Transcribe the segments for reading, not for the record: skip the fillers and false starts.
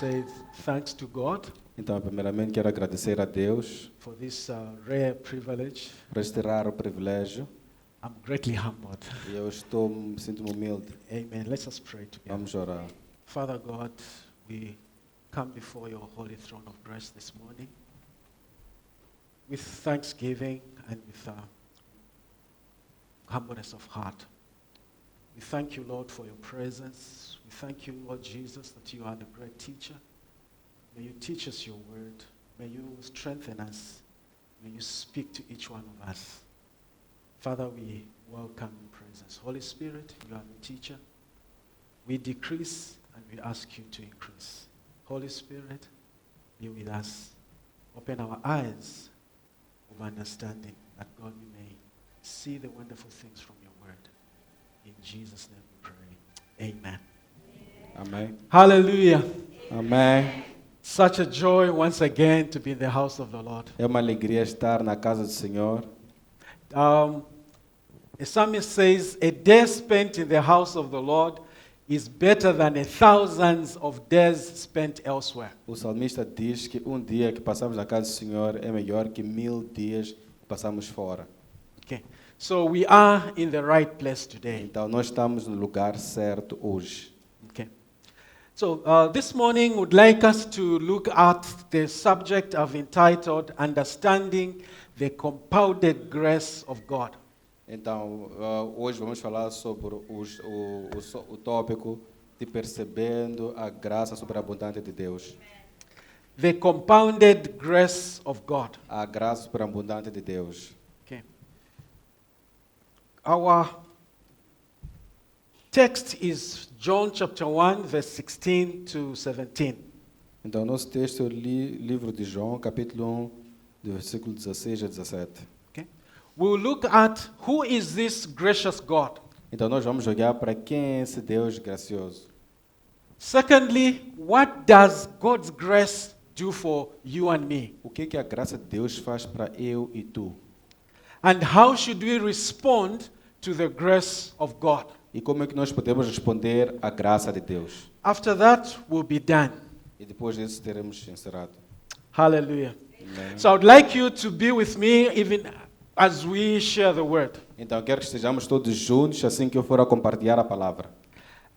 say thanks to God Então, primeiramente, quero agradecer a Deus for this rare privilege. por este raro privilégio. I'm greatly humbled. E eu sinto-me humilde. Amen. Let's us pray together. Vamos orar. Father God, we come before your holy throne of grace this morning with thanksgiving and with humbleness of heart. We thank you, Lord, for your presence. We thank you, Lord Jesus, that you are the great teacher. May you teach us your word. May you strengthen us. May you speak to each one of us. Father, we welcome your presence. Holy Spirit, you are the teacher. We decrease and we ask you to increase. Holy Spirit, be with us. Open our eyes of understanding that, God, we may see the wonderful things from your word. In Jesus' name we pray. Amen. Amém. Hallelujah. Amém. Such a joy once again to be in the house of the Lord. É uma alegria estar na casa do Senhor. A psalmist says, a day spent in the house of the Lord is better than thousands of days spent elsewhere. O salmista diz que dia que passamos na casa do Senhor é melhor que 1000 dias que passamos fora. Okay. So we are in the right place today. Então, nós estamos no lugar certo hoje. Okay. So this morning would like us to look at the subject I've entitled Understanding the Compounded Grace of God. Então, hoje vamos falar sobre o tópico de percebendo a graça superabundante de Deus. The compounded grace of God. A graça superabundante de Deus. Okay. Our text is John chapter 1, verse 16 to 17. Então, nosso texto é o livro de João, capítulo 1, do versículo 16 a 17. Okay. We'll look at who is this gracious God. Então, nós vamos olhar para quem é esse Deus gracioso. Secondly, what does God's grace do for you and me? O que a graça de Deus faz para eu e tu? And how should we respond to the grace of God? E como é que nós podemos responder à graça de Deus? After that, we'll be done. E depois disso teremos encerrado. Hallelujah. Amém. So I would like you to be with me even as we share the word. Então, quero que estejamos todos juntos assim que eu for a compartilhar a palavra.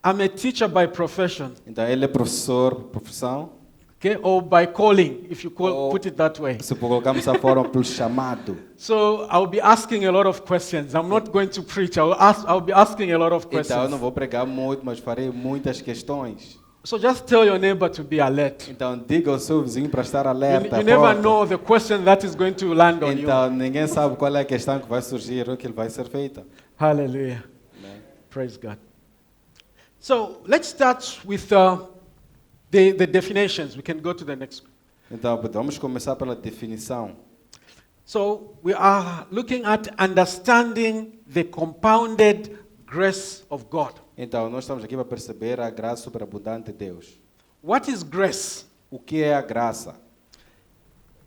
I'm a teacher by profession, Então, ele é professor por profissão. okay, or by calling, if you put it that way. Se colocamos a forma pelo chamado. So I'll be asking a lot of questions. I'm not going to preach. I'll be asking a lot of Então, eu não questions. vou pregar muito, mas farei muitas questões. So just tell your neighbor to be alert. Então, diga ao seu vizinho para estar You, alerta. you never pronto. know the question that is going to land on you. Então, ninguém sabe qual é a questão que vai surgir ou que vai ser feita. Hallelujah. Amém. Praise God. So let's start with the definitions. We can go to the next. Então, vamos começar pela definição. So we are looking at understanding the compounded grace of God. Então, nós estamos aqui para perceber a graça superabundante de Deus. What is grace? O que é a graça?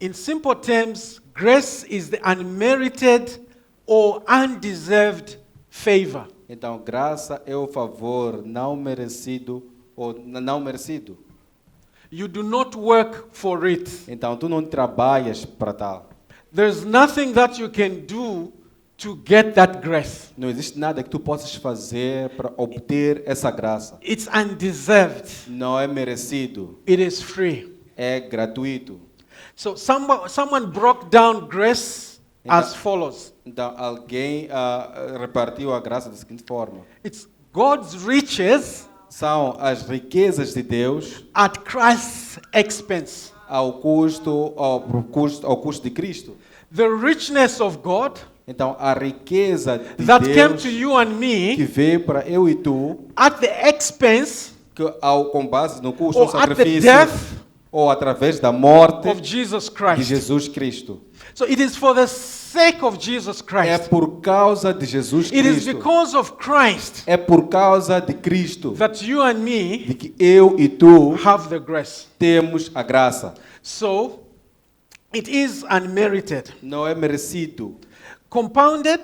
In simple terms, grace is the unmerited or undeserved favor. Então, graça é o favor não merecido ou não merecido. You do not work for it. Então, tu não trabalhas para tal. There's nothing that you can do to get that grace. Não existe nada que tu possas fazer para obter essa graça. It's undeserved. Não é merecido, It is free. é gratuito. So someone broke down grace as follows. Então, alguém repartiu a graça da seguinte forma. It's God's riches São as riquezas de Deus at Christ's expense. ao custo de Cristo. The richness of God Então, a riqueza de that came Deus to you and que me veio para eu e tu, at the expense com base no custo do or at the sacrifício, death ou através da morte of Jesus de Christ. Jesus Cristo. So it is for the sake of Jesus É Christ. por causa de Jesus It is Cristo. because of Christ É por causa de Cristo that you and me de que eu e tu have the grace. temos a graça. So it is unmerited. Não é merecido. Compounded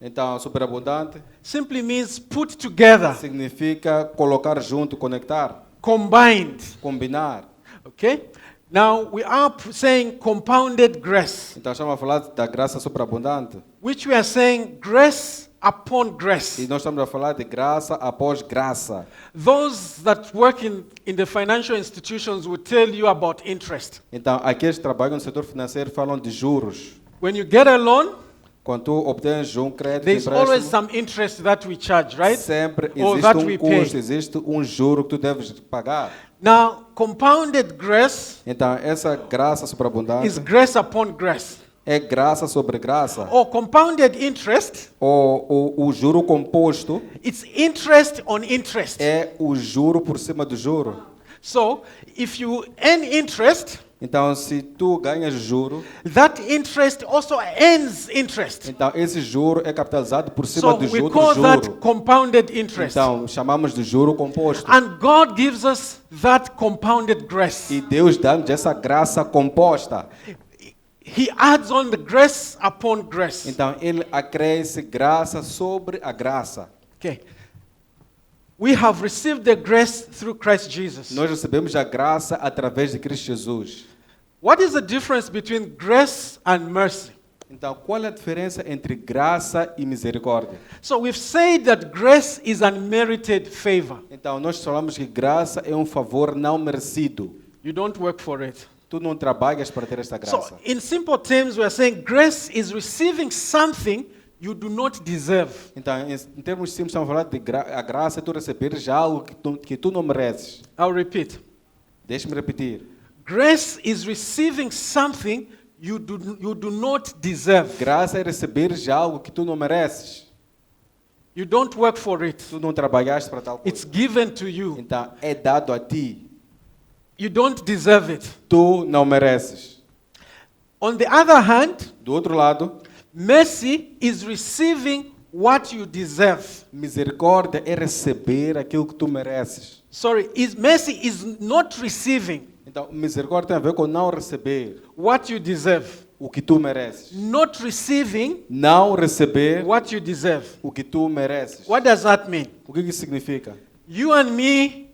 Então, superabundante simply means put together, significa colocar junto, conectar, combined. combinar. Okay? Now we are saying compounded grace, Então, estamos a falar da graça superabundante. which we are saying grace upon E grace. nós estamos a falar de graça após graça. Those that work in the financial institutions will tell you about interest. Então, aqueles que trabalham no setor financeiro falam de juros. When you get a loan, Quando tu obtens crédito, there's always empréstimo, some interest that we charge, right? sempre Or existe that we pay. custo, existe juro que tu deves pagar. Now, compounded grace Então, essa graça superabundante is grace upon grace. é graça sobre graça. Or compounded interest, O juro composto it's interest on interest. é o juro por cima do juro. So, if you earn interest, Então, se tu ganhas juro, that interest also earns interest. então esse juro é capitalizado por cima So do we juro call do that juro. compounded interest. Então, chamamos de juro composto. And God gives us that compounded E grace. Deus dá-nos essa graça composta. He adds on the grace upon grace. Então, Ele acresce graça sobre a graça. Okay. We have received the grace through Christ Jesus. Nós recebemos a graça através de Cristo Jesus. What is the difference between grace and mercy? Então, qual é a diferença entre graça e misericórdia? So we've said that grace is unmerited favor. Então, nós falamos que graça é um favor não merecido. You don't work for it. Tu não trabalhas para ter esta So, graça. in simple terms, we are saying grace is receiving something you do not deserve. Então, em termos simples, estamos falando de a graça é tu receberes algo que tu não mereces. I'll repeat. Deixa-me repetir. Grace is receiving something you do not deserve. Graça é receberes algo que tu não mereces. You don't work for it. Tu não trabalhaste para tal It's coisa. given to you. Então, é dado a ti. You don't deserve it. Tu não mereces. On the other hand, Do outro lado, mercy is receiving what you deserve. misericórdia é receber aquilo que tu mereces. Mercy is not receiving Então, misericórdia tem a ver com não receber what you deserve. o que tu mereces. Not receiving Não receber what you deserve. o que tu mereces. What does that mean? O que isso significa? You and me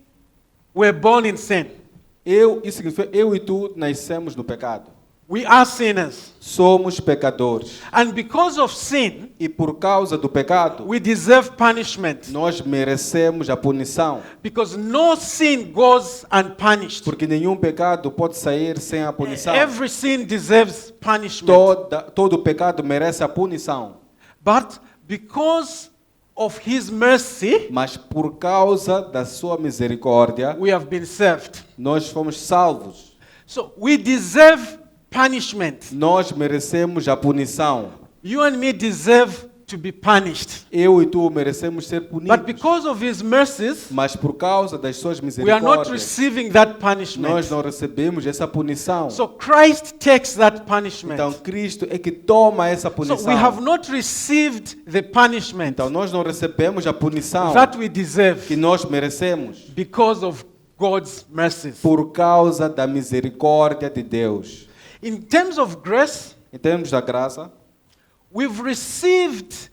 were born in sin. Isso significa eu e tu nascemos no pecado. We are sinners. Somos pecadores. And because of sin, E por causa do pecado, we deserve punishment. nós merecemos a punição. Because no sin goes unpunished. Porque nenhum pecado pode sair sem a punição. Every sin deserves punishment. Todo pecado merece a punição. But because of His mercy, Mas por causa da sua misericórdia, we have been saved. nós fomos salvos. So we deserve punishment. Nós merecemos a punição. You and me deserve to be punished. Eu e tu merecemos ser punidos. But because of his mercies, Mas por causa das suas we are not misericórdias, receiving that punishment. nós não recebemos essa punição. So Christ takes that punishment. Então Cristo é que toma essa So punição. we have not received the punishment Então nós não recebemos a punição that we deserve que nós merecemos because of God's mercies. por causa da misericórdia de Deus. In terms of grace, Em termos da graça, we've received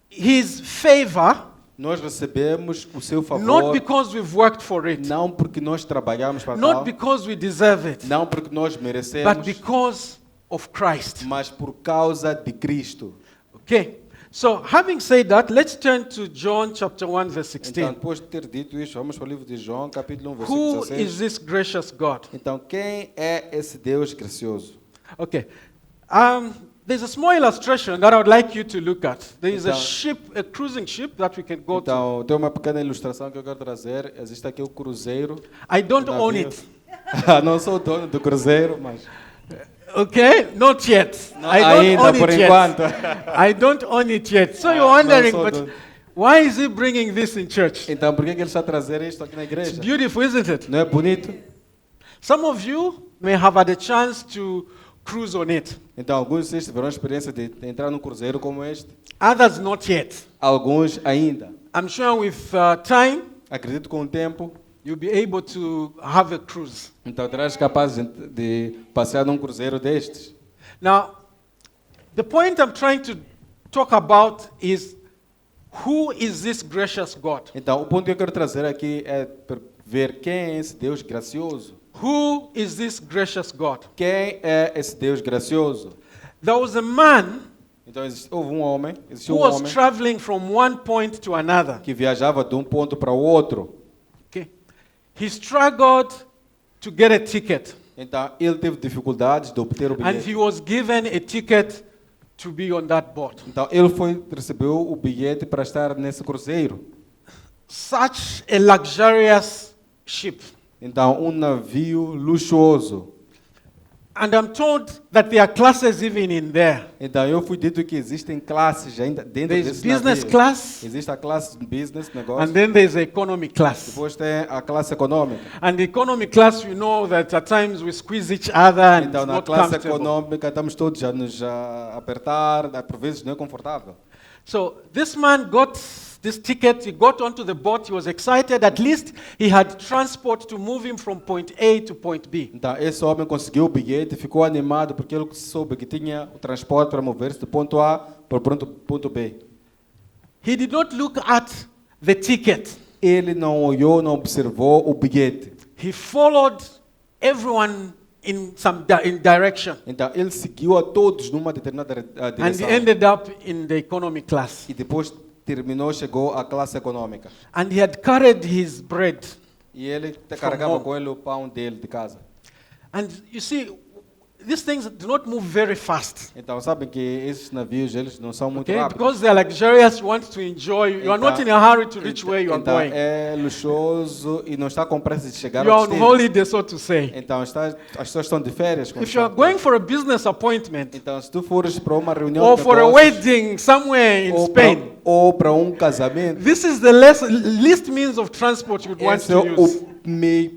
his favor nós recebemos o seu not favor because we've worked for it, não porque nós trabalhamos para not tal, because we deserve it, não porque nós but merecemos, because of Christ. mas por causa de Cristo. Okay. So, having said that, let's turn to John chapter 1 verse Então, 16. depois de ter dito isso, vamos para o livro de João, capítulo 1, Who versículo is 16. this gracious God? Então, quem é esse Deus gracioso? Okay. There's a small illustration that I would like you to look at. There is a Então- ship, a cruising ship that we can go to. Então, tem uma pequena ilustração que eu quero trazer. Existe aqui o cruzeiro. I don't o own navio. it. Não sou o dono do cruzeiro, mas Okay? Not yet. Não, I don't ainda, own por it enquanto. yet. I don't own it yet. So you're não wondering, sou but dono. why is he bringing this in church? Então, por que ele está a trazer isto aqui na It's igreja? beautiful, isn't it? Não é bonito? Some of you may have had a chance to cruise on it. Então, alguns de vocês tiveram a experiência de entrar num cruzeiro como este. Others not yet. Alguns ainda. I'm sure with time, Acredito que com o tempo, you'll be able to have a cruise. então terás capaz de passear num cruzeiro destes. Now, the point I'm trying to talk about is who is this gracious God? Então, o ponto que eu quero trazer aqui é ver quem é esse Deus gracioso. Who is this gracious God? Quem é esse Deus gracioso? There was a man Então, houve um homem, existiu who um was homem traveling from one point to another. que viajava de um ponto para o outro. Okay. He struggled to get a ticket, Então, ele teve dificuldades de obter o and bilhete. he was given a ticket to be on that boat. Então, ele recebeu o bilhete para estar nesse cruzeiro. Such a luxurious ship. Então, um navio luxuoso. And I'm told that there are classes even in there. Então, eu fui dito que existem classes ainda dentro There's desse business navio. class, Existe a classe business, negócio. and then there's the economy class. Depois tem a classe econômica. And the economy class, you know that at times we squeeze each other and Então, it's na not classe comfortable. econômica, estamos todos a nos apertar, por vezes não é confortável. So this man got this ticket, he got onto the boat, he was excited, at least he had transport to move him from point A to point B. Então, esse homem conseguiu o bilhete, ficou animado porque ele soube que tinha o transporte para mover-se do ponto A para o ponto B. He did not look at the ticket. Ele não olhou, não observou o bilhete. He followed everyone in some in direction, Então, ele seguiu a todos numa determinada and he direção. ended up in the economy class. E depois terminou, chegou à classe econômica. And he had carried his bread. E ele From carregava home. com ele o pão dele de casa. And you see, these things do not move very fast. Então, sabem que esses navios, eles não são muito Okay? rápidos. Because they're luxurious, you want to enjoy. You are not in a hurry to reach where you are Então, going. é luxuoso e não está com pressa de chegar You ao are on destino. holiday, so to say. Então, as pessoas estão de férias. como If you are estão. going for a business appointment Então, se tu fores para uma reunião or de for a negócios, wedding somewhere in Spain, ou para um casamento, this is the least means of transport you'd want esse é to use. o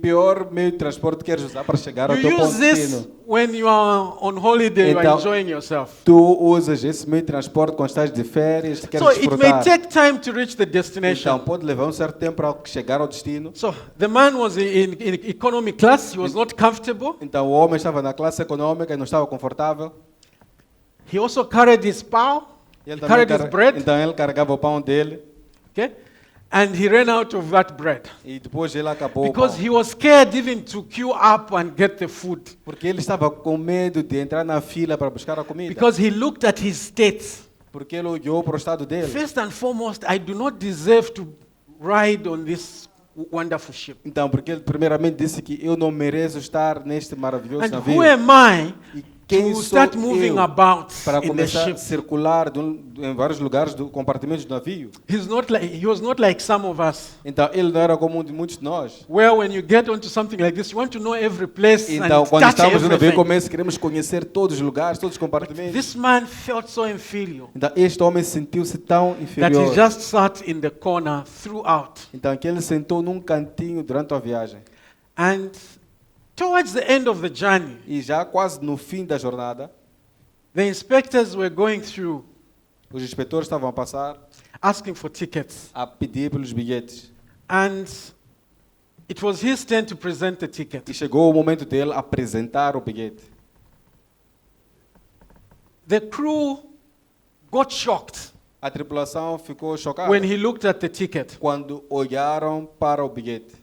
pior meio de transporte que queres usar para chegar ao teu You ponto use de this destino. when you are on holiday, you are Então, enjoying yourself. Tu usas esse meio de transporte quando estás de férias, queres So it may desfrutar. take time to reach the Então, destination. pode levar um certo tempo para chegar ao destino. So the man was in economy class. He was not comfortable. Então, o homem estava na classe econômica e não estava confortável. He also carried his plow, E ele carried his bread, Então, ele carregava o pão dele okay? And he ran out of that bread e depois ele acabou because o pão. he was scared even to queue up and get the food Porque ele estava com medo de entrar na fila para buscar a comida. because he looked at his state. Porque ele olhou para o estado dele. First and foremost, I do not deserve to ride on this wonderful ship. Então, porque ele primeiramente disse que eu não mereço estar neste maravilhoso And navio. who am I E Quem to sou start moving eu about para in the começar a ship. circular em vários lugares do compartimento do navio? He was not like some of us, Então, ele não era como um de muitos de nós. where when you get onto something like this, you want to know every place Então, and quando touch estamos no navio, everything. queremos conhecer todos os lugares, todos os compartimentos. This man felt so inferior Então, este homem sentiu-se tão that he inferior. just sat in the corner throughout. Então, que ele sentou num cantinho durante a viagem. And towards the end of the journey, E já quase no fim da jornada, the inspectors were going through os inspetores estavam a passar asking for tickets. a pedir pelos bilhetes. And it was his turn to present the ticket. E chegou o momento dele apresentar o bilhete. The crew got shocked A tripulação ficou chocada when he looked at the ticket. quando olharam para o bilhete.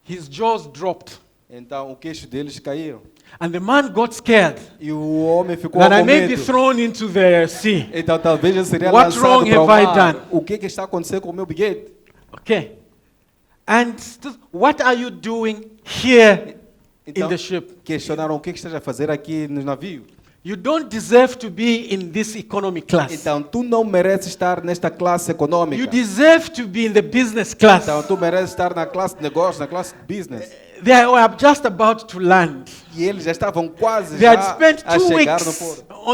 His jaws dropped. Então, o queixo deles caiu. And the man got scared E o homem ficou that I com may be medo. thrown into the sea. Então, talvez ele seria What lançado wrong para o have I mar. done? O que está acontecendo com o meu bilhete? Okay. And what are you doing here in Então, the ship? questionaram o que estás a fazer aqui no navio. You don't deserve to be in this economy class. Então, tu não mereces estar nesta classe econômica. You deserve to be in the business class. Então, tu mereces estar na classe de negócios, na classe de business. They were just about to land. E eles já estavam quase They had já spent a 2 chegar no weeks porto.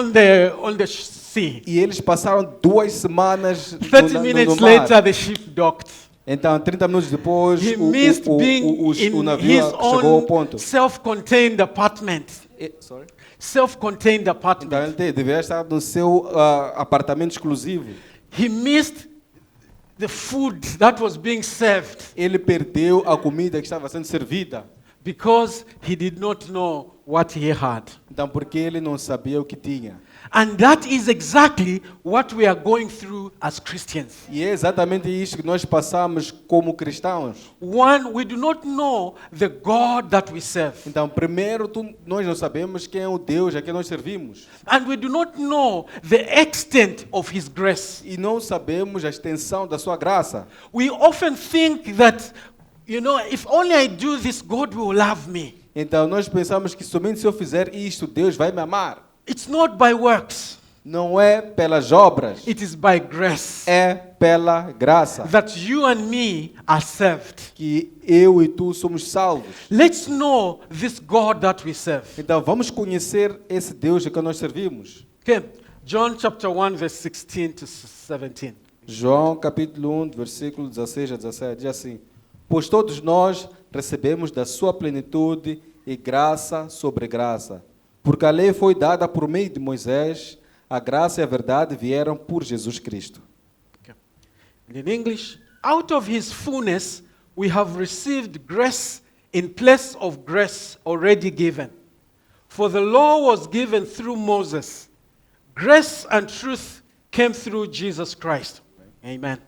on the sea. E eles passaram 2 semanas 30 no minutes mar. later, the ship docked. Então, 30 minutos depois, He missed being o in navio his chegou ao own ponto. self-contained apartment. Self-contained Então, apartment. ele deveria estar no seu apartamento exclusivo. He missed the food that was being served Ele perdeu a comida que estava sendo servida. because he did not know what he had. Então, porque ele não sabia o que tinha. And that is exactly what we are going through as Christians. E é exatamente isso que nós passamos como cristãos. One, we do not know the God that we serve. Então, primeiro, nós não sabemos quem é o Deus a quem nós servimos. And we do not know the extent of His grace. E não sabemos a extensão da sua graça. We often think that, if only I do this, God will love me. Então, nós pensamos que somente se eu fizer isto, Deus vai me amar. It's not by works, Não é pelas obras, it is by grace é pela graça that you and me are saved. que eu e tu somos salvos. Let's know this God that we serve. Então, vamos conhecer esse Deus a quem nós servimos. Okay, John chapter 1, verse 16 to 17. João capítulo 1, versículo 16 a 17, diz assim: Pois todos nós recebemos da sua plenitude e graça sobre graça. Porque a lei foi dada por meio de Moisés, a graça e a verdade vieram por Jesus Cristo. Okay. And in English, out of His fullness we have received grace in place of grace already given. For the law was given through Moses. Grace and truth came through Jesus Christ. Amen.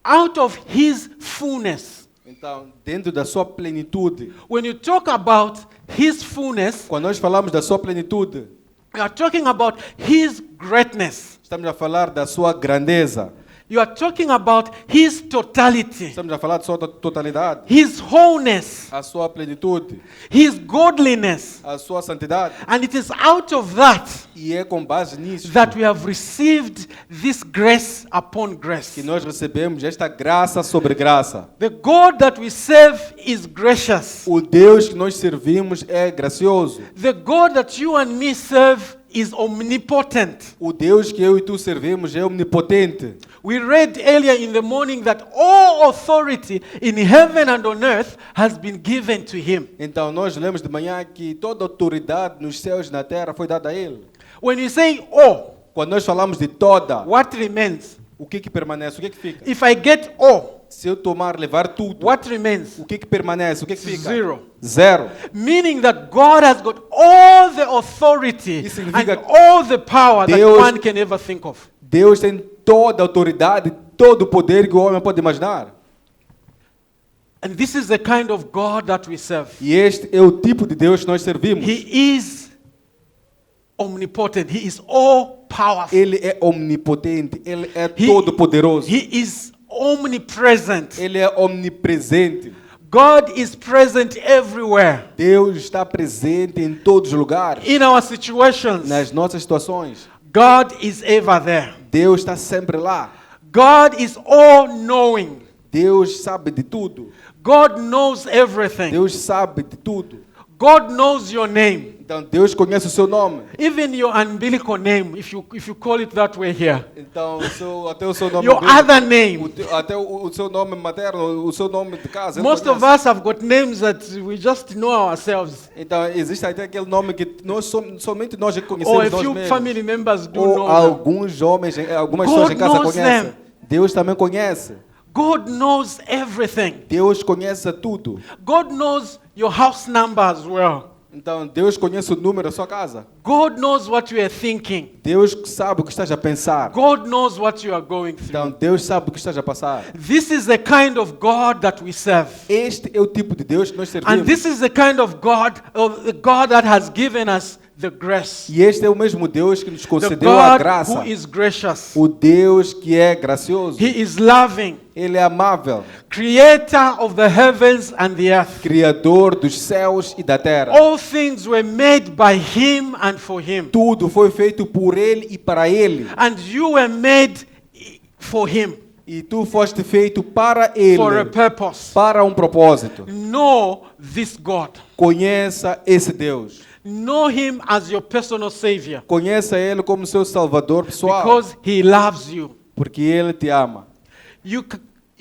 Out of His fullness. Então, dentro da sua plenitude, When you talk about His fullness, quando nós falamos da sua plenitude, you are talking about His greatness. estamos a falar da sua grandeza, You are talking about His totality, estamos a falar da sua totalidade, His wholeness, a sua plenitude, His godliness. a sua santidade. And it is out of that E é com base nisso that we have received this grace upon grace. que nós recebemos esta graça sobre graça. The God that we serve is gracious. O Deus que nós servimos é gracioso. The God that you and me serve is omnipotent. O Deus que eu e tu servimos é omnipotente. We read earlier in the morning that all authority in heaven and on earth has been given to Him. Então nós lemos de manhã que toda autoridade nos céus e na terra foi dada a Ele. When you say all, Quando nós falamos de toda, what remains? o que permanece? O que fica? If I get all, Se eu levar tudo, what remains? o que permanece? O que fica? Zero. Zero. Meaning that God has got all the authority Isso significa and all the power that Deus- one can ever think of. Deus tem toda a autoridade, todo o poder que o homem pode imaginar. And this is the kind of God that we serve. E este é o tipo de Deus que nós servimos. He is omnipotent. He is all powerful. Ele é omnipotente, ele é He- todo poderoso. He is omnipresent. Ele é omnipresente. God is present everywhere. Deus está presente em todos os lugares. In our situations, Nas nossas situações, God is ever there. Deus está sempre lá. God is all-knowing. Deus sabe de tudo. God knows everything. Deus sabe de tudo. God knows your name. Então Deus conhece o seu nome. Even your umbilical name, if you call it that way here. Então até o seu nome Your bíblico, other name. até o seu nome materno, o seu nome de casa. Ele Most of conhece. us have got names that we just know ourselves. Então existe até aquele nome que somente nós é que Or conhecemos a nós few mesmos. family members do Ou know them. alguns homens, algumas God pessoas em casa knows conhecem. them. Deus também conhece. God knows everything. Deus conhece tudo. God knows your house number as well. Então Deus conhece o número da sua casa. God knows what you are thinking. Deus sabe o que estás a pensar. God knows what you are going through. Então Deus sabe o que estás a passar. This is the kind of God that we serve. Este é o tipo de Deus que nós And servimos. this is the kind of God that has given us the grace. E este é o mesmo Deus que nos The concedeu a God graça. who is gracious. O Deus que é gracioso. He is loving. Ele é amável. Creator of the heavens and the earth. Criador dos céus e da terra. All things were made by Him and for Him. Tudo foi feito por Ele e para Ele. And you were made for Him, E tu foste feito para Ele. for a purpose. Para um propósito. Know this God. Conheça esse Deus. Know Him as your personal Savior. Conheça Ele como seu Salvador pessoal. Because He loves you. Porque Ele te ama.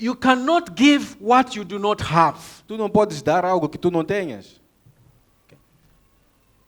You cannot give what you do not have. Tu não podes dar algo que tu não tenhas.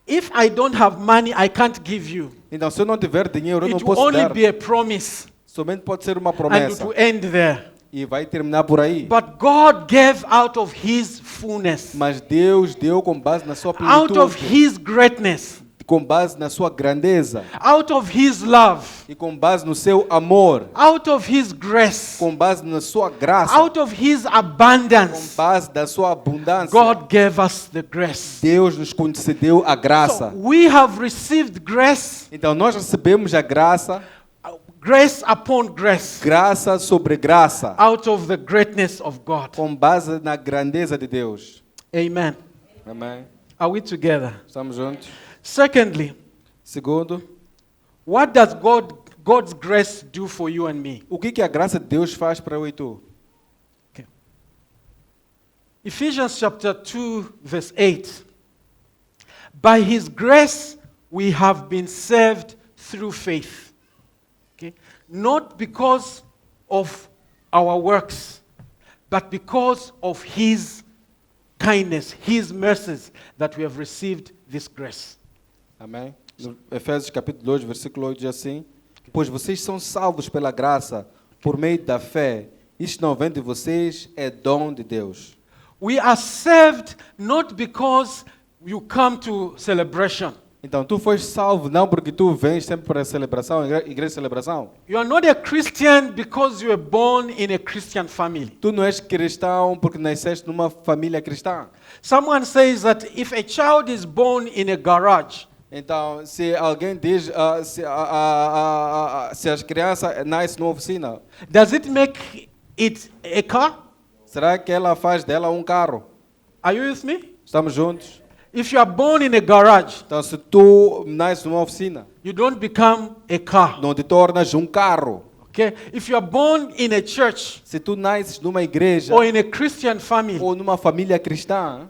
If I don't have money, I can't give you. Então, se eu não tiver dinheiro, eu não It will posso only dar. be a promise, Somente pode ser uma and it promessa. will end there. E vai terminar por aí. But God gave out of His fullness, Mas Deus deu com base na sua out of plenitude. His greatness, Com base na sua grandeza. out of His love, E com base no seu amor. out of His grace, Com base na sua graça. out of His Com abundance. base da sua abundância. God gave us the grace. Deus nos concedeu a So graça. we have received grace, Então nós recebemos a graça, grace upon grace, graça sobre graça, out of the greatness of God. com base na grandeza de Deus. Amen. Amém? Are we together? Estamos juntos? Secondly, Segundo, what does God's grace do for you and me? o que a graça de Deus faz para eu e tu? Okay. Ephesians chapter 2, verse 8. By His grace we have been saved through faith. Okay? Not because of our works, but because of His kindness, His mercies, that we have received this grace. Amém? No Efésios capítulo 2, versículo 8 diz assim: Pois vocês são salvos pela graça, por meio da fé. Isto não vem de vocês, é dom de Deus. We are saved not because you come to celebration. Então, tu foste salvo não porque tu vens sempre para a celebração, igreja de celebração. You are not a Christian because you were born in a Christian family. Tu não és cristão porque nasceste numa família cristã. Someone says that if a child is born in a garage, Então, se alguém diz, se as crianças nascem numa oficina, does it make it a car? será que ela faz dela um carro? Are you with me? Estamos juntos? If you are born in a garage, Então, se tu nasces numa oficina, you don't become a car. não te tornas um carro. Okay? If you are born in a church Se tu nasces numa igreja or in a Christian family, ou numa família cristã,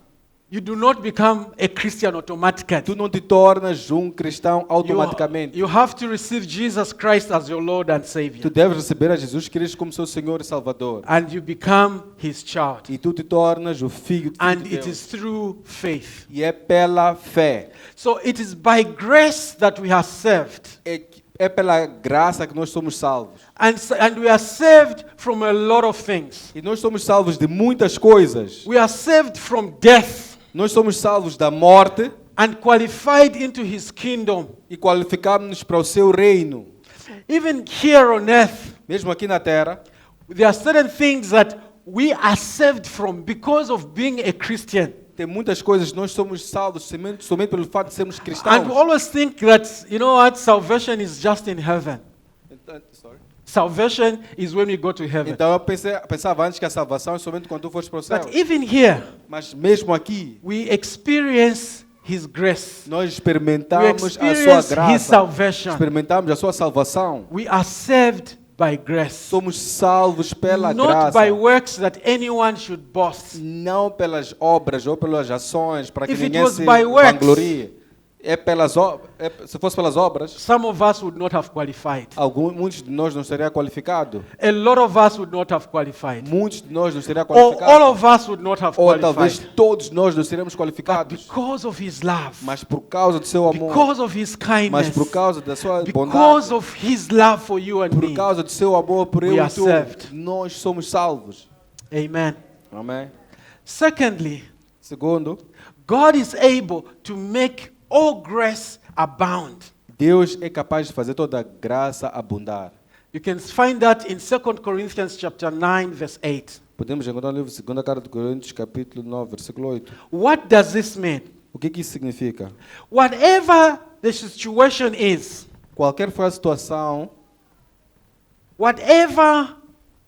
you do not become a Christian automatically. tu não te tornas um cristão automaticamente. You have to receive Jesus Christ as your Lord and Savior. Tu deves receber a Jesus Cristo como seu Senhor e Salvador. And you become His child. E tu te tornas o filho And de it Deus. is through faith. E é pela fé. So it is by grace that we are saved. É pela graça que nós somos salvos. And we are saved from a lot of things. E nós somos salvos de muitas coisas. We are saved from death Nós somos salvos da morte and qualified into His kingdom. e qualificamos-nos para o seu reino. Even here on earth, Mesmo aqui na terra, there are certain things that we are saved from because of being a Christian. tem muitas coisas que nós somos salvos somente pelo fato de sermos And cristãos. we always think that, you know what, salvation is just in heaven. Sorry. Salvation is when we go to heaven. Então eu pensava antes que a salvação é somente quando tu fores para o céu. But even here, Mas mesmo aqui, we experience His grace. nós We experimentamos a sua experience His graça. salvation. Experimentamos a sua salvação. We are saved by grace. Somos salvos pela Not graça. by works that anyone should boast. Não pelas obras ou pelas ações, para que If it ninguém was se by works, vanglorie. Se fosse pelas obras, some of us would not have qualified. muitos de nós não seriam qualificados. A lot of us would not have qualified. Muitos de nós não seriam Or all qualificados. of us would not have Ou talvez qualified. todos nós não seremos But qualificados. because of His love, Mas por causa do seu amor, because of His mas kindness, por causa da sua because bondade, of His love for you and por me. causa do seu amor por eu we e are tu, saved. nós somos salvos. Amen. Amém? Secondly, Segundo, God is able to make all grace abound. Deus é capaz de fazer toda a graça abundar. You can find that in 2 Corinthians chapter 9 verse 8. Podemos encontrar no livro 2 Carta de Coríntios, capítulo 9, versículo 8. What does this mean? O que isso significa? Whatever the situation is, Qualquer for a situação, whatever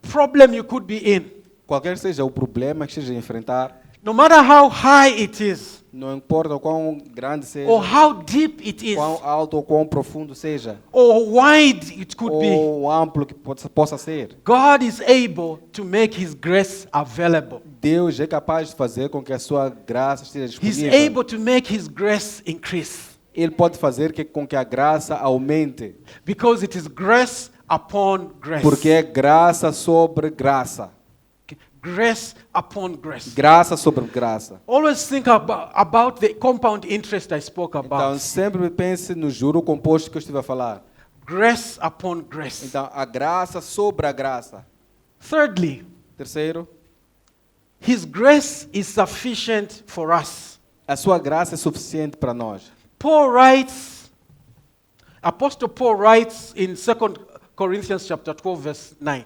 problem you could be in, qualquer seja o problema que esteja a enfrentar, no matter how high it is, não importa o quão grande seja, or how deep it is, quão alto ou quão profundo seja, or wide it could be, ou amplo que possa ser, God is able to make His grace available. Deus é capaz de fazer com que a sua graça esteja He's disponível. able to make His grace increase. Ele pode fazer com que a graça aumente, Because it is grace upon grace. porque é graça sobre graça. Grace upon grace. Graça sobre graça. Always think about the compound interest I spoke Então, about. sempre pense no juro composto que eu estive a falar. Grace upon grace. Então, a graça sobre a graça. Thirdly, Terceiro, His grace is sufficient for us. a sua graça é suficiente para nós. Apostle Paul writes in 2 Corinthians chapter 12 verse 9.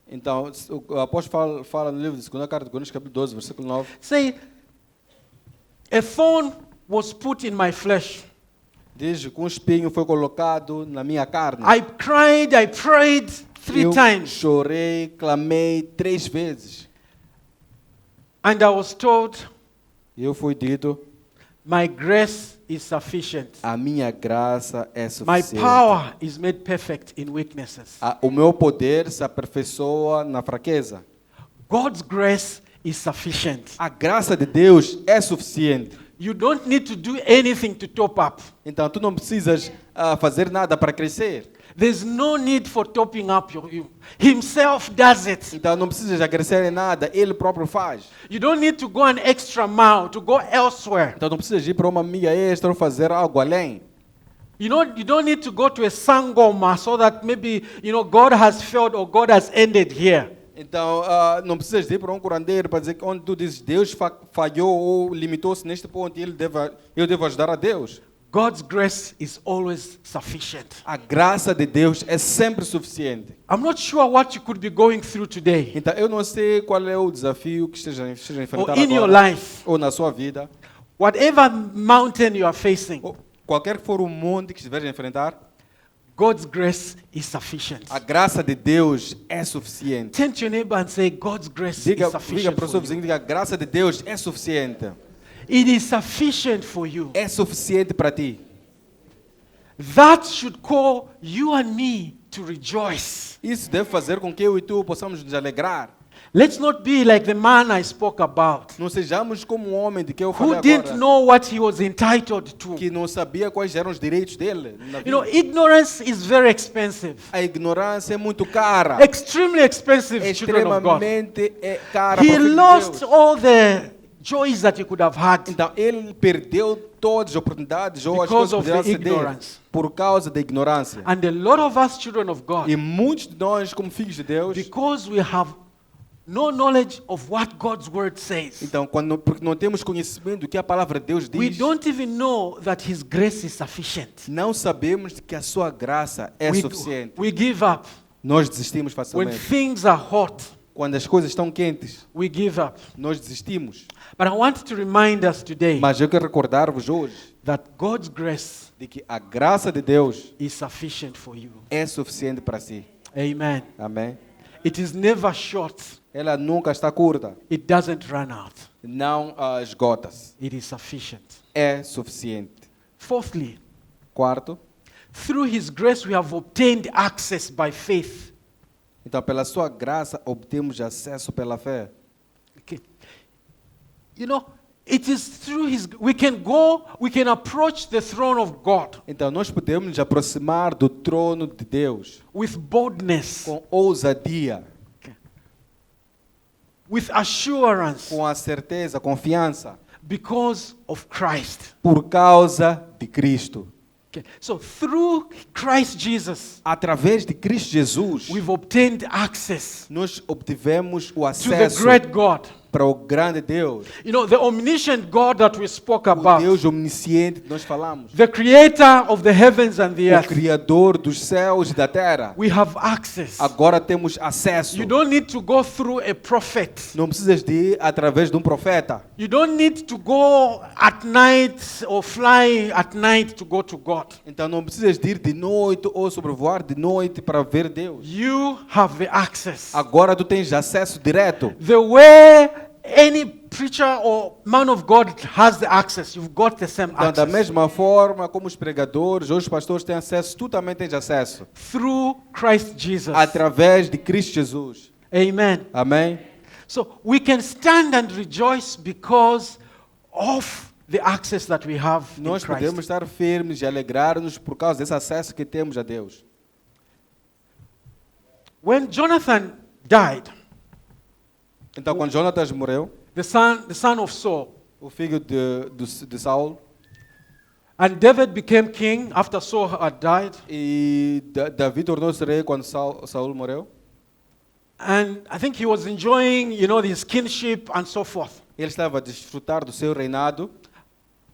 Então, o apóstolo fala no livro de 2 Carta de Coríntios, capítulo 12, versículo 9. Say, a thorn was put in my flesh. Diz que um espinho foi colocado na minha carne. I cried, I prayed 3 Eu times. chorei, clamei 3 vezes. And I was told, E eu fui dito, my grace is sufficient. a minha graça é My suficiente. power is made perfect in weaknesses. O meu poder se aperfeiçoa na fraqueza. God's grace is sufficient. A graça de Deus é suficiente. You don't need to do anything to top up. Então, tu não precisas fazer nada para crescer. There's no need for topping up you. Himself does it. Então, não precisas acrescer em nada. Ele próprio faz. You don't need to go an extra mile to go elsewhere. Então, não precisas ir para uma milha extra ou fazer algo além. You don't need to go to a sangoma so that maybe, God has failed or God has ended here. Então, não precisas ir para um curandeiro para dizer que onde tu dizes Deus falhou ou limitou-se neste ponto e eu devo ajudar a Deus. God's grace is always sufficient. A graça de Deus é sempre suficiente. I'm not sure what you could be going through today Então, eu não sei qual é o desafio que esteja a enfrentar or in your agora, life. ou na sua vida. Whatever mountain you are facing, Ou qualquer que for o monte que estiver a enfrentar, God's grace is sufficient. a graça de Deus é suficiente. Turn to your neighbor and say, God's grace Diga is sufficient para o for seu you. vizinho, diga, a graça de Deus é suficiente. It is sufficient for you. É suficiente para ti. That should call you and me to rejoice. Isso deve fazer com que eu e tu possamos nos alegrar. Let's not be like the man I spoke about, Não sejamos como um homem de que eu falei who didn't agora, know what he was entitled to. que não sabia quais eram os direitos dele na vida. Ignorance is very expensive. A ignorância é muito cara. Extremely expensive, children of God. Extremamente cara He para o filho de lost Deus. all the joys that he could have had Então, ele perdeu todas as oportunidades ou as because coisas que of poderia the ceder ignorance. por causa da ignorância. And a lot of us, children of God, E muitos de nós, como filhos de Deus, because we have no knowledge of what God's word says, então, porque não temos conhecimento do que a palavra de Deus we diz, don't even know that His grace is sufficient. não sabemos que a sua graça é We, suficiente. we give up. Nós desistimos When facilmente. things are hot, Quando as coisas estão quentes, we give up. nós desistimos. But I want to remind us today Mas eu quero recordar-vos hoje that God's grace de que a graça de Deus is sufficient for you. é suficiente para si. Amen. Amém? It is never short. Ela nunca está curta. It doesn't run out. Não esgota-se. It is sufficient. É suficiente. Fourthly, Quarto, through His grace we have obtained access by faith. então pela sua graça obtemos acesso pela fé. Okay. You know, it is through His, we can approach the throne of God Então nós podemos nos aproximar do trono de Deus with boldness, com ousadia, with assurance, com a certeza, confiança, because of Christ. por causa de Cristo. Okay. So through Christ Jesus, Através de Cristo Jesus, we've obtained access nós obtivemos o to the acesso great God. para o grande Deus, You know, the omniscient God that we spoke o about, Deus omnisciente que nós falamos, the creator of the heavens and the o earth. Criador dos céus e da terra. We have access. Agora temos acesso. You don't need to go through a prophet. Não precisas de ir através de um profeta. You don't need to go at night or fly at night to go to God. Então não precisas de ir de noite ou sobrevoar de noite para ver Deus. You have the access. Agora tu tens acesso direto. The way any preacher or man of God has the access, you've got the same Então, da access. mesma forma como os pregadores ou os pastores têm acesso, tu também tens acesso. Through Christ Jesus. Através de Cristo Jesus. Amen. Amém? So we can stand and rejoice because of the access that we have in Nós Christ. podemos estar firmes e alegrar-nos por causa desse acesso que temos a Deus. When Jonathan died, Então, quando Jonatas morreu, the son of Saul, o filho de Saul, and David became king after Saul had died, e Davi tornou-se rei quando Saul morreu. and I think he was enjoying, you know, his kinship and so forth. Ele estava a desfrutar do seu reinado,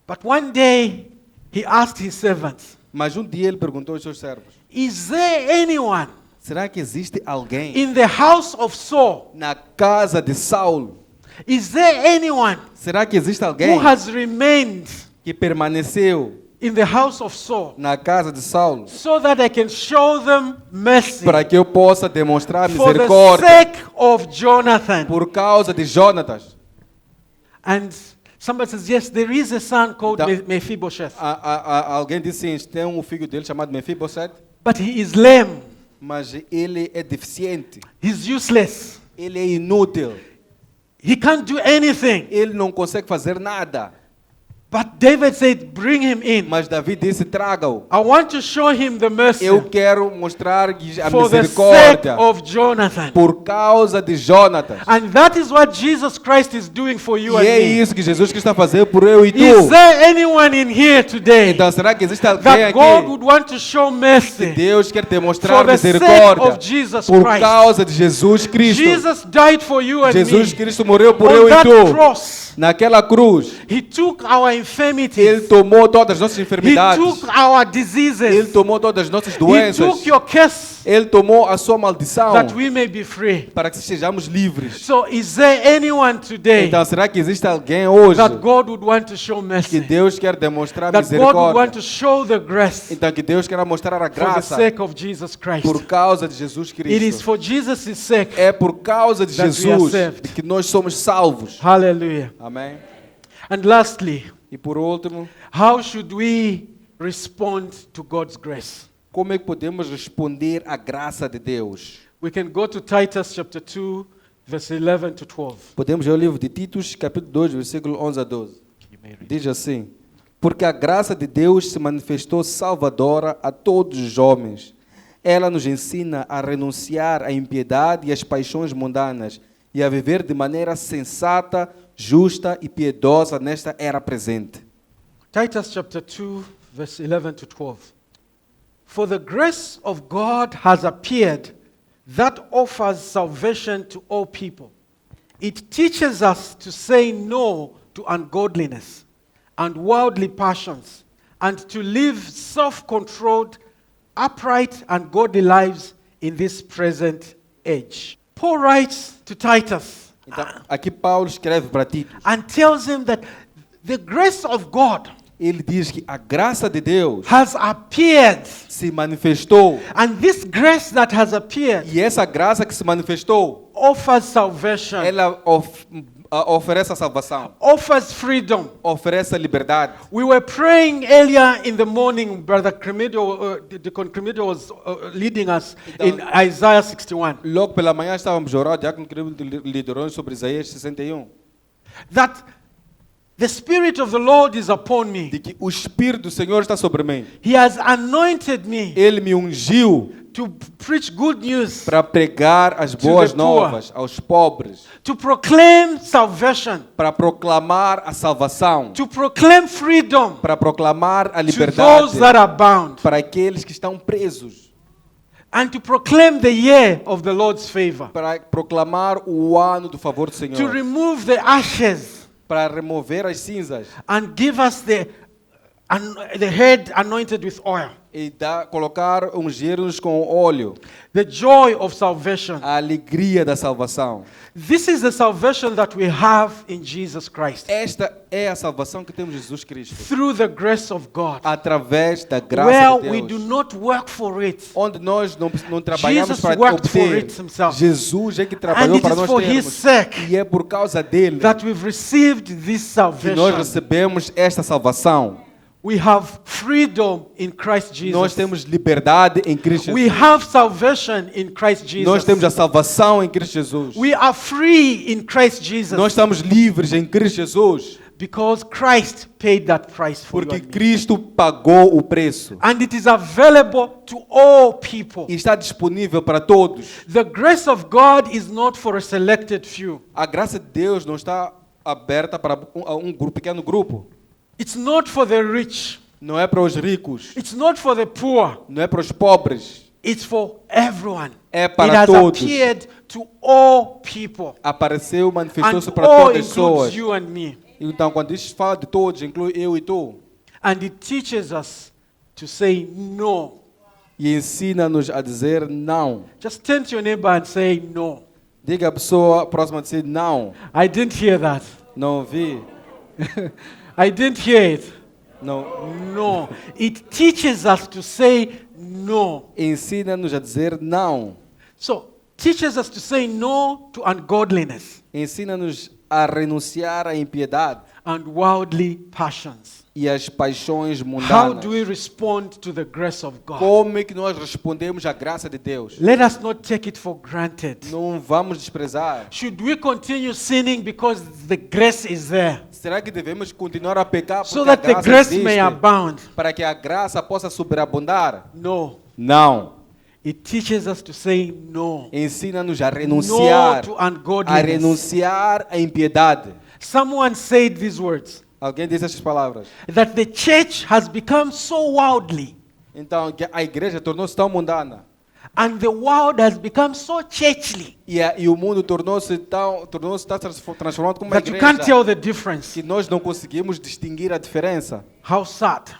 But one day he asked his servants, mas um dia ele perguntou aos seus servos: "Is there anyone será que existe alguém in the house of Saul? na casa de Saul? Is there anyone Será que existe who alguém has remained que permaneceu in the house of Saul na casa de Saul so that I can show them mercy para que eu possa demonstrar for the misericórdia sake of Jonathan?" por causa de Jonatas? And somebody says, "Yes, there is a son called Então- Mephibosheth, Alguém disse sim, tem um filho dele chamado Mefibosete, but he is lame. mas ele é deficiente, He's useless. ele é inútil, He can't do anything." ele não consegue fazer nada. But David said, "Bring him in. Mas Davi disse: traga-o. I want to show him the mercy Eu quero mostrar-lhe a for the sake misericórdia of Jonathan." por causa de Jonatas. And that is what Jesus Christ is doing for you E and é me. isso que Jesus está fazendo por eu e Is tu. there anyone in here today Então será que existe alguém that God aqui would want to show que mercy Deus quer te for mostrar the sake misericórdia of Jesus por Christ? causa de Jesus Cristo? Jesus died for you and Jesus me. Cristo morreu por On eu e that tu. cross, Naquela cruz, He took our Ele infirmities. tomou todas as nossas He enfermidades. took our Ele diseases. tomou todas as nossas He doenças. took your curse Ele tomou a sua maldição that we may be free. para que sejamos livres. So is there anyone today Então, será que existe alguém hoje that God would want to show que mercy? Deus quer demonstrar That God would want misericórdia? to show the grace Então, que Deus quer mostrar a for the graça sake of Jesus Christ? por causa de Jesus It is Cristo. for Jesus' sake. É por causa de that we are Jesus saved. de que nós somos salvos. Hallelujah. Amém? And lastly, E por último, how should we respond to God's grace? como é que podemos responder à graça de Deus? We can go to Titus chapter 2, verse 11 to 12. Podemos ler o livro de Titus, capítulo 2, versículo 11 a 12. You may read. Diz assim: Porque a graça de Deus se manifestou salvadora a todos os homens. Ela nos ensina a renunciar à impiedade e às paixões mundanas e a viver de maneira sensata, justa e piedosa nesta era presente. Titus chapter 2, verse 11 to 12. For the grace of God has appeared that offers salvation to all people. It teaches us to say no to ungodliness and worldly passions and to live self-controlled, upright and godly lives in this present age. Paul writes to Titus Então, aqui Paulo escreve para Tito and tells him that the grace of God ele diz que a graça de Deus has appeared. se manifestou. And this grace that has appeared E essa graça que se manifestou, offers salvation, ela oferece a salvação, offers freedom. oferece a liberdade. We were praying earlier in the morning, Brother Cremedio, Deacon Cremedio was leading us in Isaiah 61. Logo pela manhã estávamos orando, o diácono liderou sobre Isaías 61, That the Spirit of the Lord is upon me. de que o Espírito do Senhor está sobre mim. He has anointed me Ele me ungiu to preach good news, para pregar as boas the poor. novas aos pobres, to proclaim salvation, para proclamar a salvação, to proclaim freedom para proclamar a to liberdade those that are bound, para aqueles que estão presos, and to proclaim the year of the Lord's favor, para proclamar o ano do favor do to Senhor, remove the ashes para remover as cinzas and give us the head anointed with oil, e colocar ungir-nos com óleo, the joy of salvation. a alegria da salvação. This is the salvation that we have in Jesus Christ Esta é a salvação que temos em Jesus Cristo, through the grace of God, através da graça where de we do Deus, not work for it, onde nós não trabalhamos Jesus para worked for obter. it himself. Jesus é que and trabalhou it para is nós for His termos. sake E é por causa dele that we've received this que nós salvation. recebemos esta salvação. We have freedom in Christ Nós Jesus. temos liberdade em Cristo We Jesus. have salvation in Christ Nós temos a Jesus. salvação em Cristo Jesus. We are free in Christ Jesus Nós estamos livres em Cristo Jesus, because Christ paid that price for you porque and me. Cristo pagou o preço And it is available to all people. e está disponível para todos. The grace of God is not for a selected few. A graça de Deus não está aberta para um grupo, pequeno grupo. It's not for the rich. Não é para os ricos, It's not for the poor. não é para os pobres. It's for everyone. É It para has todos. appeared to all people. Apareceu, And manifestou-se para all todas as pessoas. includes you and me. Então, quando isso fala de todos, inclui eu e tu. And it teaches us to say no. E ensina-nos a dizer não. Just turn to your neighbor and say no. Diga à pessoa próxima de si, não. I didn't hear that. Não ouvi. I didn't hear it. Não. No. It teaches us to say no. Ensina-nos a dizer não. So, teaches us to say no to ungodliness Ensina-nos a renunciar à impiedade and worldly passions. e às paixões How mundanas. do we respond to the grace of God? Como é que nós respondemos à graça de Deus? Let us not take it for granted. Não vamos desprezar. Should we continue sinning because the grace is there, Será que devemos continuar a pecar so porque a that the graça grace may existe, abound? para que a graça possa sobreabundar? No. Não. It teaches us to say no. Ensina-nos a renunciar, No to a ungodliness. renunciar à impiedade. Someone said these words, Alguém disse estas palavras. that the church has become so worldly Então, que a igreja tornou-se tão mundana and the world has become so churchly e o mundo tornou-se tão transformado como uma that you can't igreja tell the difference. que nós não conseguimos distinguir a diferença. How sad.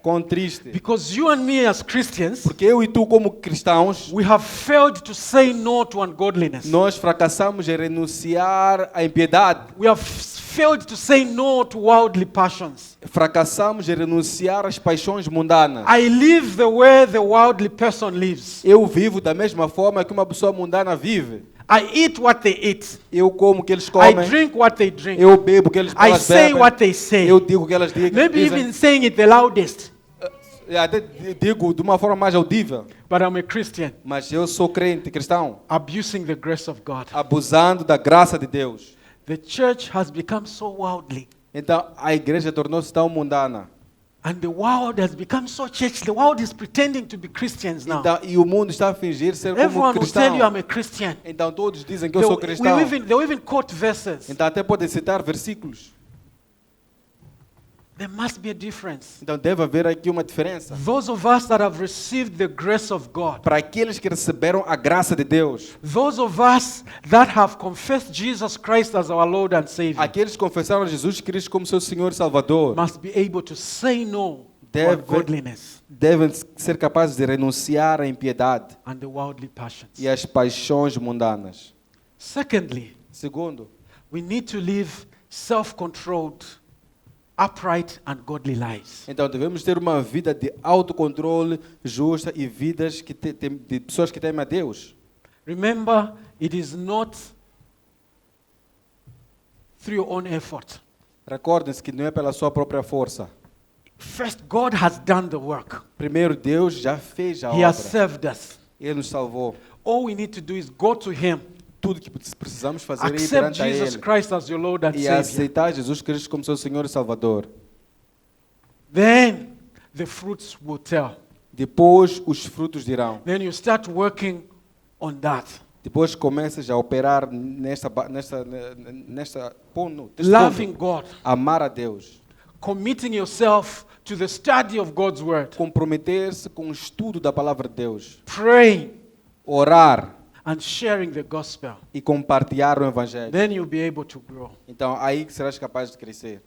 Quão triste. Because you and me as Christians, Porque eu e tu, como cristãos, we have failed to say no to ungodliness. nós fracassamos em renunciar à impiedade. We have failed to say no to worldly passions. Fracassamos em renunciar às paixões mundanas. I live the way the worldly person lives. Eu vivo da mesma forma que uma pessoa mundana vive. I eat what they eat. Eu como o que eles I comem. drink what they drink. Eu bebo o que eles I say bebem. what they say. Eu digo o que elas dizem. Maybe even saying it the loudest. Até digo de uma forma mais audível. But I'm a Christian, Mas eu sou crente cristão, abusing the grace of God. abusando da graça de Deus. The church has become so worldly. Então a igreja tornou-se tão mundana. And the world has become so church. The world is pretending to be Christians now. Então, e o mundo está a fingir ser como Everyone will tell you cristão. I'm a Christian. Então todos dizem que eu sou cristão. They'll even quote verses. Então até podem citar versículos. There must be a difference. Então deve haver aqui uma diferença. Those of us that have received the grace of God, Para aqueles que receberam a graça de Deus, those of us that have confessed Jesus Christ as our Lord and Savior, aqueles que confessaram Jesus Cristo como seu Senhor e Salvador, must be able to say no to Deve- ungodliness devem ser capazes de renunciar à impiedade and the worldly passions. e às paixões mundanas. Secondly, Segundo, we need to live self-controlled upright and godly lives. Então devemos ter uma vida de autocontrole justa e vidas de pessoas que temem a Deus. Remember, it is not through your own effort. Recordem-se que não é pela sua própria força. First, God has done the work. Primeiro, Deus já fez a He has obra. served us. Ele nos salvou. All we need to do is go to Him, Tudo que precisamos fazer é ir accept perante a Jesus Ele Christ as your Lord and e Savior. aceitar Jesus Cristo como seu Senhor e Salvador. Then the fruits will tell. Depois os frutos dirão. Then you start working on that. Depois começas a operar nesta ponto. Loving God, Amar a Deus. committing yourself to the study of God's Word, Comprometer-se com o estudo da palavra de Deus. praying Orar and sharing the gospel. e compartilhar o Evangelho. Then you'll be able to grow. Então aí que serás capaz de crescer.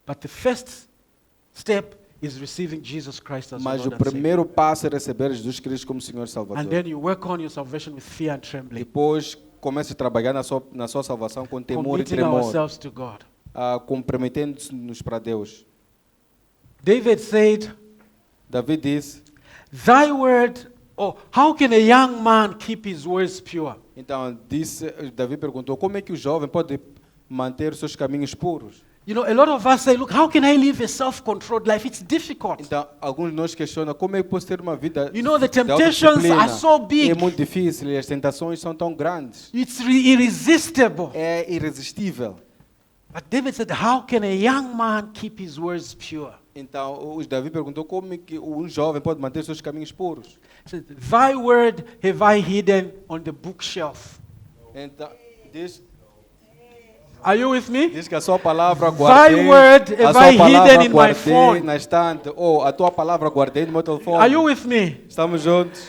But the first step is receiving Jesus Christ as your Mas o Lord and Savior. primeiro passo é receber Jesus Cristo como Senhor e And Salvador. then you work on your salvation with fear and trembling, Depois comece a trabalhar na sua salvação com temor e committing tremor. ourselves to God. Comprometendo-nos para Deus. David said, Davi disse, Thy word, how can a young man keep his words pure? então Davi perguntou, como é que o jovem pode manter os seus caminhos puros? You know, a lot of us say, look, how can I live a self-controlled life? It's difficult. Então, alguns de nós questionam como é que posso ter uma vida You know, the de temptations autodisciplina. are so big. É muito difícil e as tentações são tão grandes. It's irresistible. É irresistível. But David said, how can a young man keep his words pure? Então, Davi perguntou como é que um jovem pode manter seus caminhos puros. He said, Thy word have I hidden on the bookshelf. Então, diz Are you with me? que a sua palavra guardei, word a have sua I palavra hidden in my guardei phone. na estante, ou a tua palavra guardei no meu telefone. Are you with me? Estamos juntos.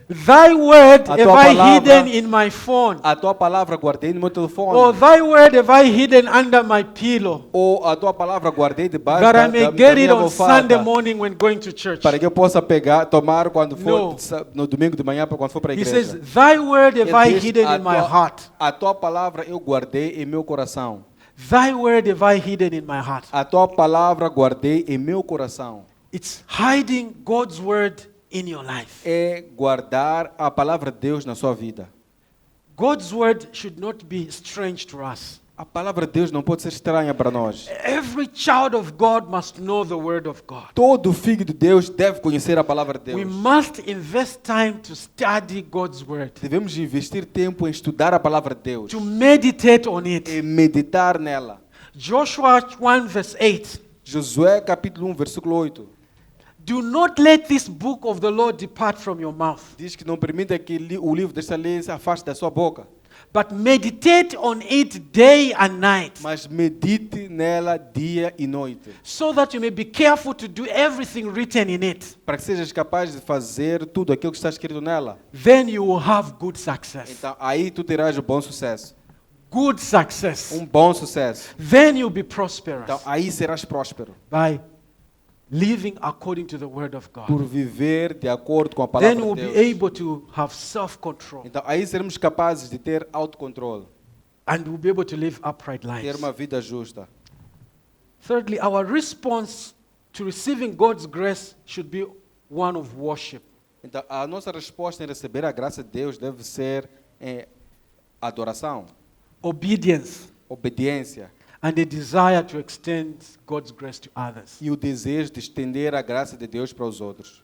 Thy word A have tua I palavra- hidden in my phone. A tua palavra guardei no meu telefone. Or thy word have I hidden under my pillow. Ou a tua palavra guardei debaixo That da I may da get it minha on almofada. Sunday morning when going to church. Para que eu possa tomar quando for No. no domingo de manhã, quando for para a He igreja. says, Thy word have I Ele diz, hidden in my heart. a tua palavra eu guardei em meu coração. Thy word have I hidden in my heart. A tua palavra guardei em meu coração. It's hiding God's word in your life. É guardar a palavra de Deus na sua vida. God's word should not be strange to us. A palavra de Deus não pode ser estranha para nós. Every child of God must know the word of God. Todo filho de Deus deve conhecer a palavra de We Deus. must invest time to study God's word, Devemos investir tempo em estudar a palavra de Deus to meditate on it. e meditar nela. Joshua 1 verse 8. Josué capítulo 1, versículo 8. Do not let this book of the law depart from your mouth, Diz que não permita que o livro desta lei se afaste da sua boca, but meditate on it day and night, mas medite nela dia e noite, so that you may be careful to do everything written in it. para que sejas capaz de fazer tudo aquilo que está escrito nela. Then you will have good success. Então aí tu terás o bom sucesso. Good success. Bom sucesso. Then you'll be prosperous Então aí serás próspero by living according to the word of por God. viver de acordo com a Then palavra we'll de be Deus. able to have self-control, Então aí seremos capazes de ter autocontrole, and we'll be able to live upright ter lives. uma vida justa. Thirdly, our response to receiving God's grace should be one of worship. Então a nossa resposta em receber a graça de Deus deve ser adoração, Obedience, obediência and a desire to extend God's grace to others. e o desejo de estender a graça de Deus para os outros.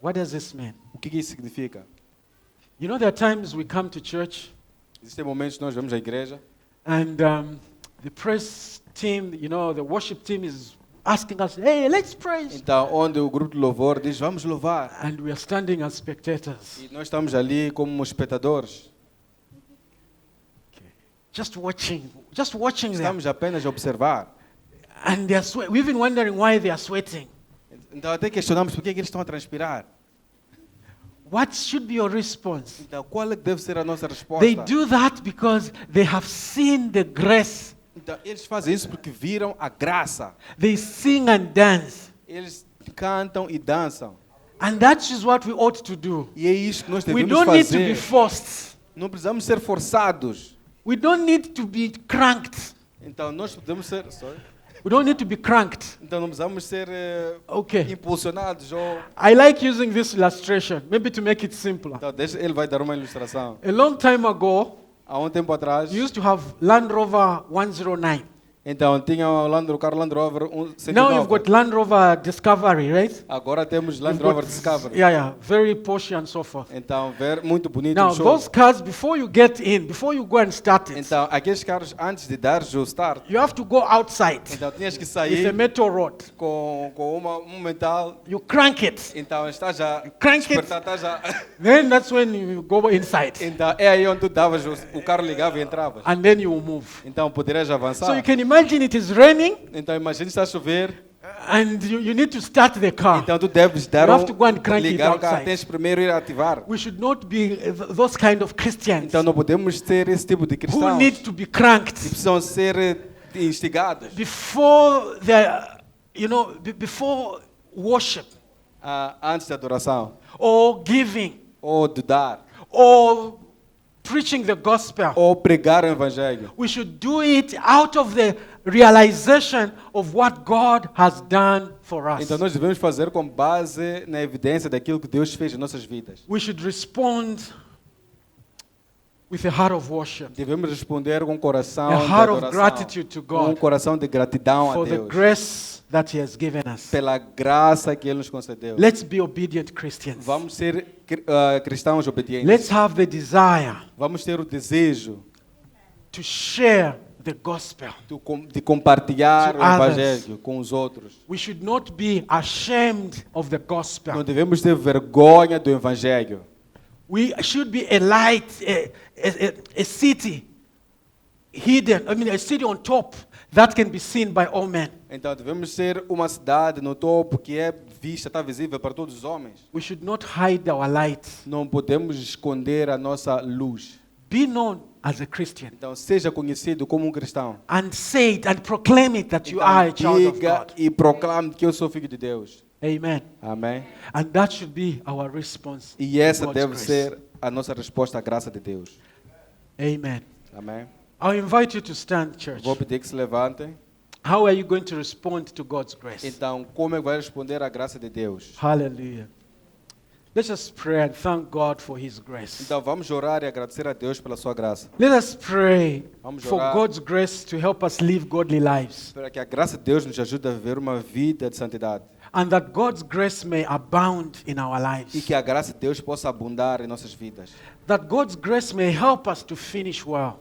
What does this mean? O que isso significa? You know, there are times we come to church Existem momentos que nós vamos à igreja and the praise team, you know, the worship team is asking us, hey, let's praise. então onde o grupo de louvor diz vamos louvar And we are standing as spectators, e nós estamos ali como espectadores, just watching them. estamos apenas a observar. And they are we've been wondering why they are sweating. Então até questionamos por que eles estão a transpirar. What should be your response? Então qual é que deve ser a nossa resposta? They do that because they have seen the grace. Então eles fazem isso porque viram a graça. They sing and dance. Eles cantam e dançam. And that is what we ought to do. E é isso que nós We devemos don't need to be fazer. forced. Não precisamos ser forçados. We don't need to be cranked. Então nós podemos ser, We don't need to be cranked. Então não precisamos ser Okay. impulsionados. Ou... I like using this illustration, maybe to make it simpler. Então, ele vai dar uma ilustração. A long time ago, Há um tempo atrás, you used to have Land Rover 109. então tinha o carro Land Rover Now you've 109. got Land Rover Discovery, right? Agora temos Land You've got- Rover Discovery. Yeah, very posh and so forth. Então, muito bonito. Now, show. those cars, before you get in, before you go and start it, Então, aqueles carros, antes de dar o start, you have to go outside então tinhas que with a sair metal rod. com um metal. You crank it. Então, está já... Crank it. despertar, está já... Then that's when you go inside. Então, é aí onde tu davas, o carro ligava e entravas. And then you will move. Então, poderias avançar. So you can imagine it is raining Então, imagina está a chover. and you need to start the car. Então, tu deves dar You have to go and crank it ligar o carro. outside. Tens primeiro ir ativar. We should not be those kind of Christians Então, não podemos ser esse tipo de who cristãos. need to be cranked Que precisam ser instigados. before before worship Antes da adoração. or giving Ou de dar. or preaching the gospel. Ou pregar o evangelho. We should do it out of the realization of what God has done for us. Então nós devemos fazer com base na evidência daquilo que Deus fez em nossas vidas. We should respond with a heart of worship, Devemos responder com um coração a de heart of adoração, gratitude to com um God coração de gratidão a for the Deus, grace that He has given us. pela graça que Ele nos concedeu. Let's be obedient Christians. Vamos ser cristãos obedientes. Let's have the desire Vamos ter o desejo to share the gospel. de compartilhar To o others. evangelho com os outros. We should not be ashamed of the Não gospel. devemos ter vergonha do evangelho. We should be a light, a city hidden, a city on top that can be seen by all men. Então devemos ser uma cidade no topo que é vista, está visível para todos os homens. We should not hide our light. Não podemos esconder a nossa luz. Be known as a Christian Então seja conhecido como um cristão. and say it and proclaim it that you Então, are a child of diga God. e proclame que eu sou filho de Deus. Amen. Amém? And that should be our response. E essa to God's deve grace. ser a nossa resposta à graça de Deus. Amen. Amém? I'll invite you to stand, church. Vou pedir que se levantem. How are you going to respond to God's grace? Então, como é que vai responder à graça de Deus? Hallelujah. Let's just pray and thank God for His grace. Então, vamos orar e agradecer a Deus pela sua graça. Let us pray Vamos for orar. God's grace to help us live godly lives, Para que a graça de Deus nos ajude a viver uma vida de santidade. and that God's grace may abound in our E lives. que a graça de Deus possa abundar em nossas vidas. That God's grace may help us to finish well.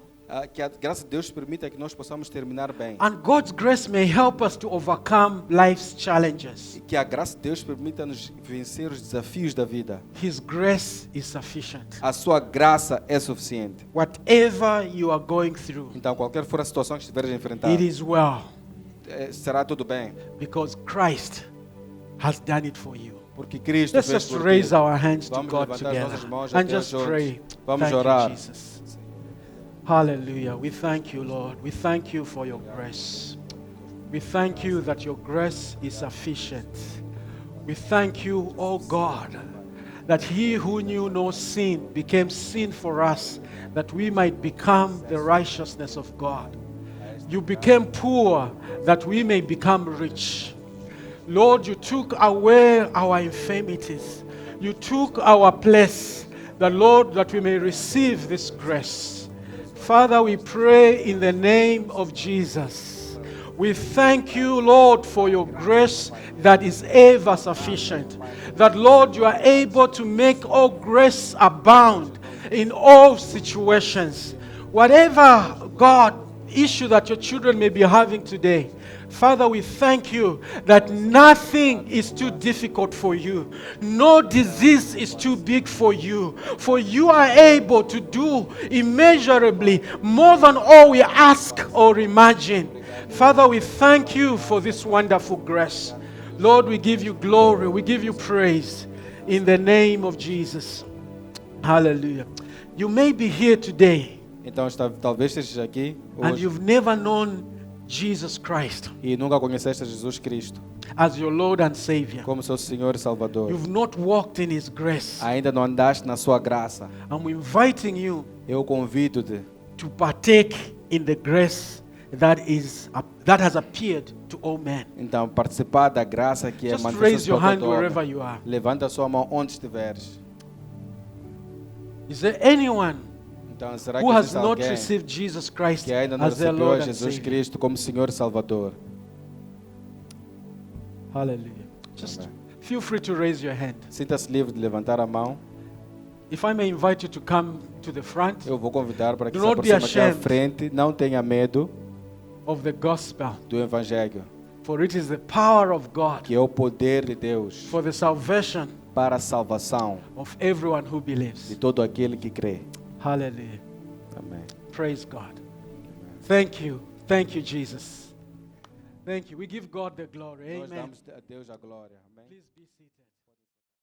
Que a graça de Deus permita que nós possamos terminar bem. And God's grace may help us to overcome life's challenges. E que a graça de Deus permita-nos vencer os desafios da vida. His grace is sufficient. A sua graça é suficiente. Whatever you are going through, Então, qualquer for a situação que estiveres a enfrentar, it is well, será tudo bem. because Christ has done it for you. Porque Cristo Let's fez just por raise ti. our hands to Vamos God levantar as together nossas mãos a and Deus just juntos. pray. Vamos Thank orar. you, Jesus. Hallelujah. We thank you, Lord. We thank you for your grace. We thank you that your grace is sufficient. We thank you, oh God, that he who knew no sin became sin for us, that we might become the righteousness of God. You became poor that we may become rich. Lord, you took away our infirmities. You took our place, the Lord, that we may receive this grace. Father, we pray in the name of Jesus. We thank you, Lord, for your grace that is ever sufficient. That, Lord, you are able to make all grace abound in all situations. Whatever, God, issue that your children may be having today, Father, we thank you that nothing is too difficult for you. No disease is too big for you. For you are able to do immeasurably more than all we ask or imagine. Father, we thank you for this wonderful grace. Lord, we give you glory. We give you praise in the name of Jesus. Hallelujah. You may be here today Então, talvez estejas aqui and hoje you've never known Jesus Christ e nunca conheceste Jesus Cristo as your Lord and Savior. como seu Senhor e Salvador. You've not walked in His grace. Ainda não andaste na sua graça. I'm inviting you Eu convido-te to partake in the grace that has appeared to all men. Então, participar da graça que é Just manifesta raise your para hand todo homem. wherever you are. Levanta a sua mão onde estiveres. Is there anyone Então, será who que has existe not alguém received Jesus Christ que ainda não as their recebeu Lord and Jesus Savior? Cristo como Senhor e Salvador? Hallelujah. Just Amen. feel free to raise your hand. Sinta-se livre de levantar a mão. If I may invite you to come to the front Eu vou convidar para que Do se not be aproxime aqui à ashamed. frente. Não tenha medo of the gospel, do Evangelho, for it is the power of God que é o poder de Deus for the salvation para a salvação of everyone who de believes. todo aquele que crê. Hallelujah. Amém. Praise God. Thank you. Thank you, Jesus. Thank you. We give God the glory. Nós Amen. damos a Deus a glória. Amém. Please be seated.